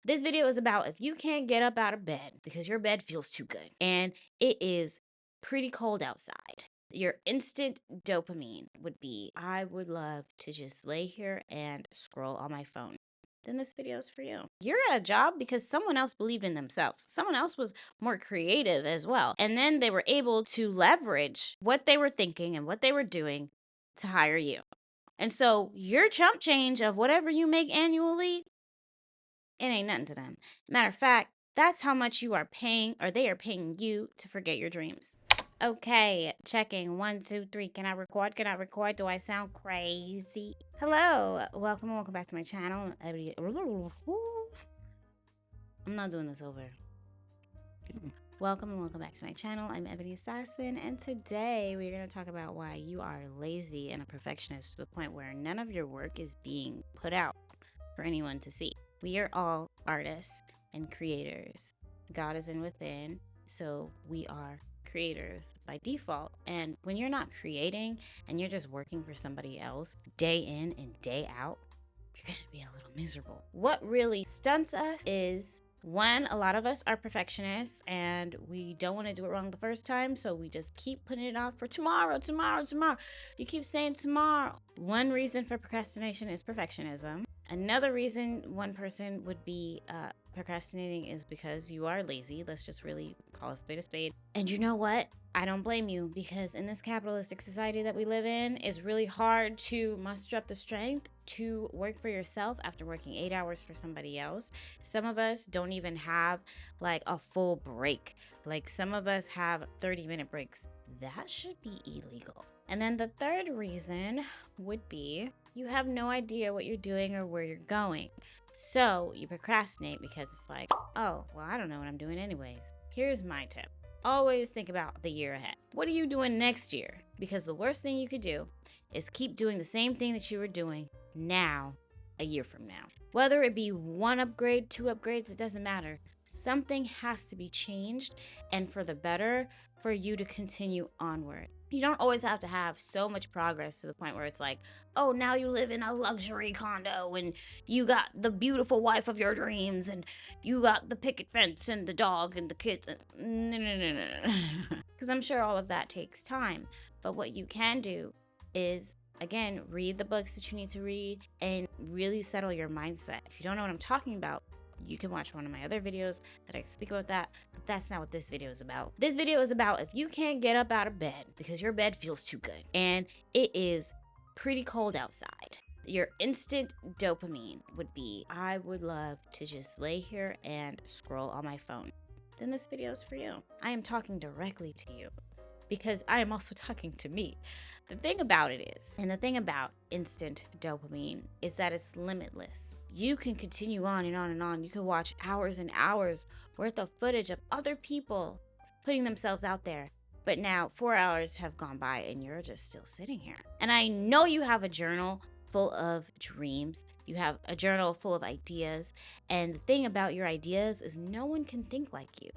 This video is about if you can't get up out of bed because your bed feels too good and it is pretty cold outside. Your instant dopamine would be, I would love to just lay here and scroll on my phone. Then this video is for you. You're at a job because someone else believed in themselves. Someone else was more creative as well. And then they were able to leverage what they were thinking and what they were doing to hire you. And so your chump change of whatever you make annually, it ain't nothing to them. Matter of fact, that's how much you are paying, or they are paying you to forget your dreams. Okay, checking. 1, 2, 3. Can I record? Can I record? Do I sound crazy? Hello, welcome and welcome back to my channel. I'm not doing this over. Welcome and welcome back to my channel. I'm Ebony Assassin, and today we're going to talk about why you are lazy and a perfectionist to the point where none of your work is being put out for anyone to see. We are all artists and creators. God is in within, so we are creators by default. And when you're not creating and you're just working for somebody else day in and day out, you're going to be a little miserable. What really stunts us is, one, a lot of us are perfectionists and we don't want to do it wrong the first time, so we just keep putting it off for tomorrow. You keep saying tomorrow. One reason for procrastination is perfectionism. Another reason one person would be procrastinating is because you are lazy. Let's just really call a spade a spade. And you know what? I don't blame you, because in this capitalistic society that we live in, it's really hard to muster up the strength to work for yourself after working 8 hours for somebody else. Some of us don't even have like a full break. Like some of us have 30-minute breaks. That should be illegal. And then the third reason would be you have no idea what you're doing or where you're going. So you procrastinate because it's like, oh, well, I don't know what I'm doing anyways. Here's my tip. Always think about the year ahead. What are you doing next year? Because the worst thing you could do is keep doing the same thing that you were doing now, a year from now. Whether it be 1 upgrade, 2 upgrades, it doesn't matter. Something has to be changed, and for the better, for you to continue onward. You don't always have to have so much progress to the point where it's like, oh, now you live in a luxury condo and you got the beautiful wife of your dreams and you got the picket fence and the dog and the kids. No. Because I'm sure all of that takes time. But what you can do is, again, read the books that you need to read and really settle your mindset. If you don't know what I'm talking about, you can watch one of my other videos that I speak about that, but that's not what this video is about. This video is about if you can't get up out of bed because your bed feels too good and it is pretty cold outside. Your instant dopamine would be, I would love to just lay here and scroll on my phone. Then this video is for you. I am talking directly to you, because I am also talking to me. The thing about it is, and the thing about instant dopamine is that it's limitless. You can continue on and on and on. You can watch hours and hours worth of footage of other people putting themselves out there. But now 4 hours have gone by and you're just still sitting here. And I know you have a journal full of dreams. You have a journal full of ideas. And the thing about your ideas is no one can think like you.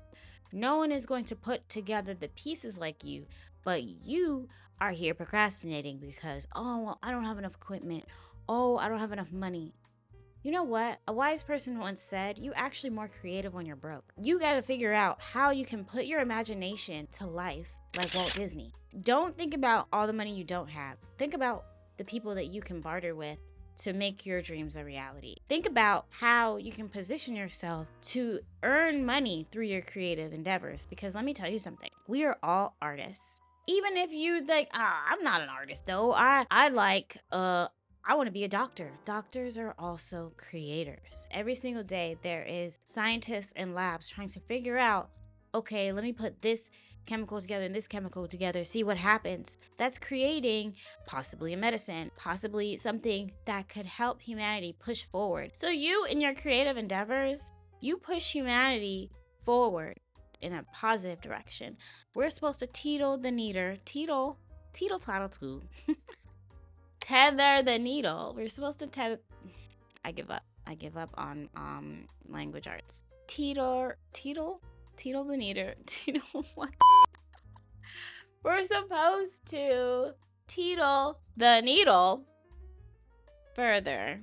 No one is going to put together the pieces like you, but you are here procrastinating because, oh, well, I don't have enough equipment. Oh, I don't have enough money. You know what? A wise person once said, you're actually more creative when you're broke. You got to figure out how you can put your imagination to life like Walt Disney. Don't think about all the money you don't have. Think about the people that you can barter with to make your dreams a reality. Think about how you can position yourself to earn money through your creative endeavors. Because let me tell you something, we are all artists. Even if you think, I'm not an artist though. I want to be a doctor. Doctors are also creators. Every single day there is scientists and labs trying to figure out, okay, let me put this chemical together and this chemical together, see what happens. That's creating possibly a medicine, possibly something that could help humanity push forward. So you, in your creative endeavors, you push humanity forward in a positive direction. We're supposed to tether the needle, tether the needle. We're supposed to tether. I give up on language arts. Tether the needle. What? We're supposed to tether the needle further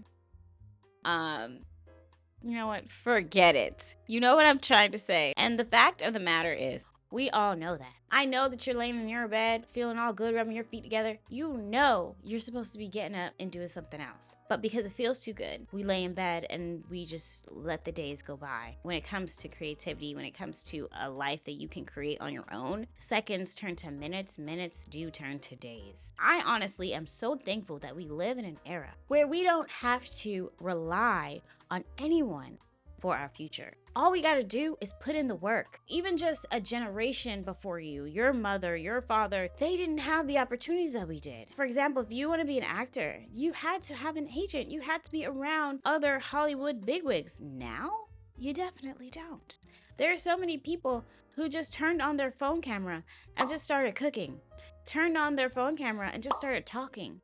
You know what? Forget it. You know what I'm trying to say. And the fact of the matter is, we all know that. I know that you're laying in your bed, feeling all good, rubbing your feet together. You know you're supposed to be getting up and doing something else. But because it feels too good, we lay in bed and we just let the days go by. When it comes to creativity, when it comes to a life that you can create on your own, seconds turn to minutes, minutes do turn to days. I honestly am so thankful that we live in an era where we don't have to rely on anyone for our future. All we gotta do is put in the work. Even just a generation before you, your mother, your father, they didn't have the opportunities that we did. For example, if you want to be an actor, you had to have an agent. You had to be around other Hollywood bigwigs. Now, you definitely don't. There are so many people who just turned on their phone camera and just started cooking, turned on their phone camera and just started talking,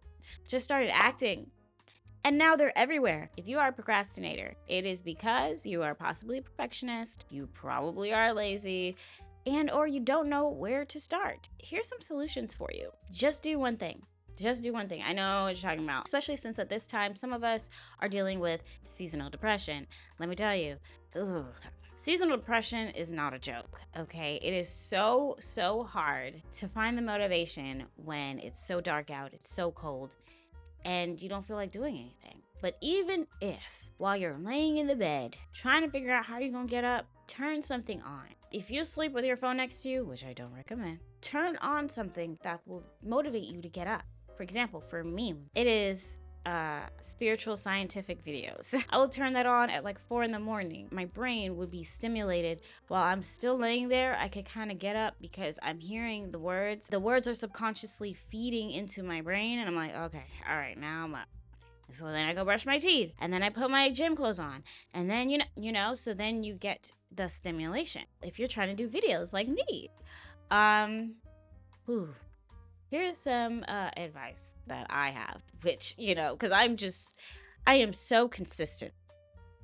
just started acting. And now they're everywhere. If you are a procrastinator, it is because you are possibly a perfectionist, you probably are lazy, and or you don't know where to start. Here's some solutions for you. Just do one thing. Just do one thing. I know what you're talking about, especially since at this time, some of us are dealing with seasonal depression. Let me tell you, seasonal depression is not a joke, okay? It is so hard to find the motivation when it's so dark out, it's so cold, and you don't feel like doing anything. But even if, while you're laying in the bed, trying to figure out how you're gonna get up, turn something on. If you sleep with your phone next to you, which I don't recommend, turn on something that will motivate you to get up. For example, for me, it is spiritual scientific videos. I will turn that on at like 4 in the morning. My brain would be stimulated while I'm still laying there. I could kind of get up because I'm hearing the words. The words are subconsciously feeding into my brain, and I'm like, okay, all right, now I'm up. So then I go brush my teeth, and then I put my gym clothes on, and then so then you get the stimulation. If you're trying to do videos like me, here's some advice that I have, which, because I am so consistent.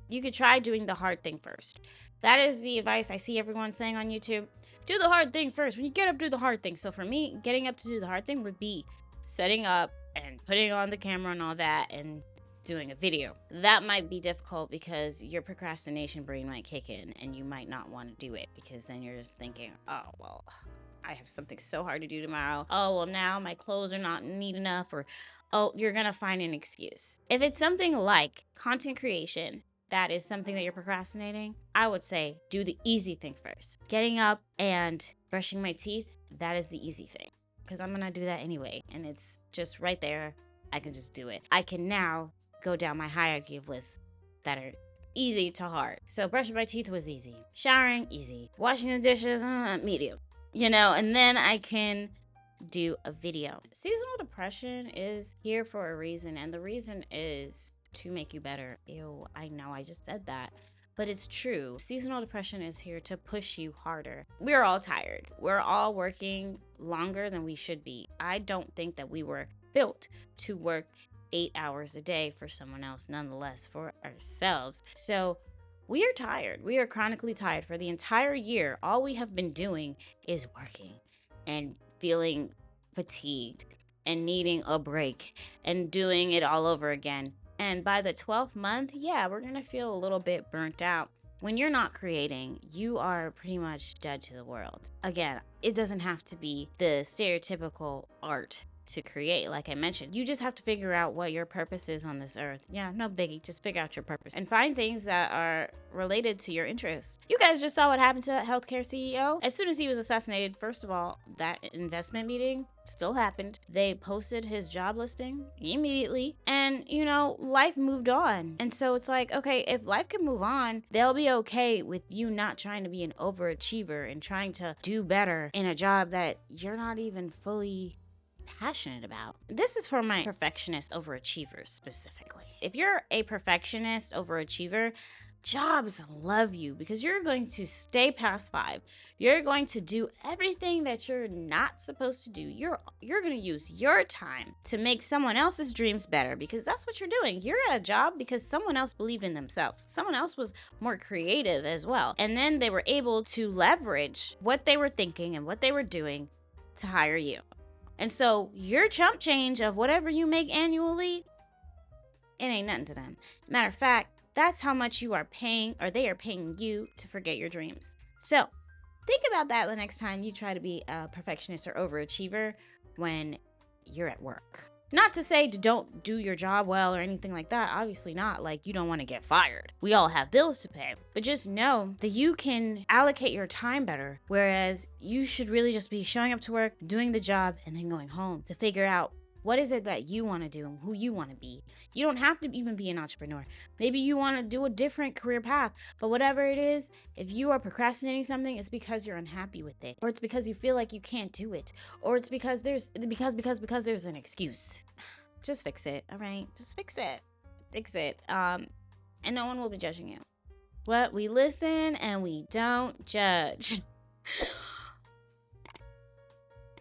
You could try doing the hard thing first. That is the advice I see everyone saying on YouTube. Do the hard thing first. When you get up, do the hard thing. So for me, getting up to do the hard thing would be setting up and putting on the camera and all that and doing a video. That might be difficult because your procrastination brain might kick in and you might not want to do it because then you're just thinking, oh, well, I have something so hard to do tomorrow. Oh, well, now my clothes are not neat enough, or, oh, you're going to find an excuse. If it's something like content creation, that is something that you're procrastinating, I would say do the easy thing first. Getting up and brushing my teeth, that is the easy thing because I'm going to do that anyway. And it's just right there. I can just do it. I can now go down my hierarchy of lists that are easy to hard. So brushing my teeth was easy. Showering, easy. Washing the dishes, medium. And then I can do a video. Seasonal depression is here for a reason, and the reason is to make you better. Ew, I know I just said that, but it's true. Seasonal depression is here to push you harder. We're all tired. We're all working longer than we should be. I don't think that we were built to work 8 hours a day for someone else, nonetheless for ourselves. So we are tired. We are chronically tired. For the entire year, all we have been doing is working and feeling fatigued and needing a break and doing it all over again. And by the 12th month, we're going to feel a little bit burnt out. When you're not creating, you are pretty much dead to the world. Again, it doesn't have to be the stereotypical art to create. Like I mentioned, you just have to figure out what your purpose is on this earth. Yeah, no biggie. Just figure out your purpose and find things that are related to your interests. You guys just saw what happened to that healthcare CEO. As soon as he was assassinated, first of all, that investment meeting still happened. They posted his job listing immediately, and life moved on. And so it's like, okay, if life can move on, they'll be okay with you not trying to be an overachiever and trying to do better in a job that you're not even fully passionate about. This is for my perfectionist overachievers specifically. If you're a perfectionist overachiever, jobs love you because you're going to stay past 5. You're going to do everything that you're not supposed to do. You're going to use your time to make someone else's dreams better because that's what you're doing. You're at a job because someone else believed in themselves. Someone else was more creative as well. And then they were able to leverage what they were thinking and what they were doing to hire you. And so your chump change of whatever you make annually, it ain't nothing to them. Matter of fact, That's how much you are paying, or they are paying you to forget your dreams. So think about that the next time you try to be a perfectionist or overachiever when you're at work. Not to say don't do your job well or anything like that. Obviously not. Like, you don't want to get fired. We all have bills to pay. But just know that you can allocate your time better. Whereas you should really just be showing up to work, doing the job, and then going home to figure out what is it that you want to do and who you want to be. You don't have to even be an entrepreneur. Maybe you want to do a different career path. But whatever it is, if you are procrastinating something, it's because you're unhappy with it. Or it's because you feel like you can't do it. Or it's because there's an excuse. Just fix it, all right? Just fix it. Fix it. And no one will be judging you. What? We listen and we don't judge.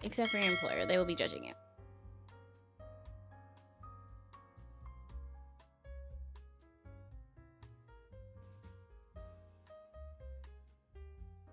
Except for your employer. They will be judging you.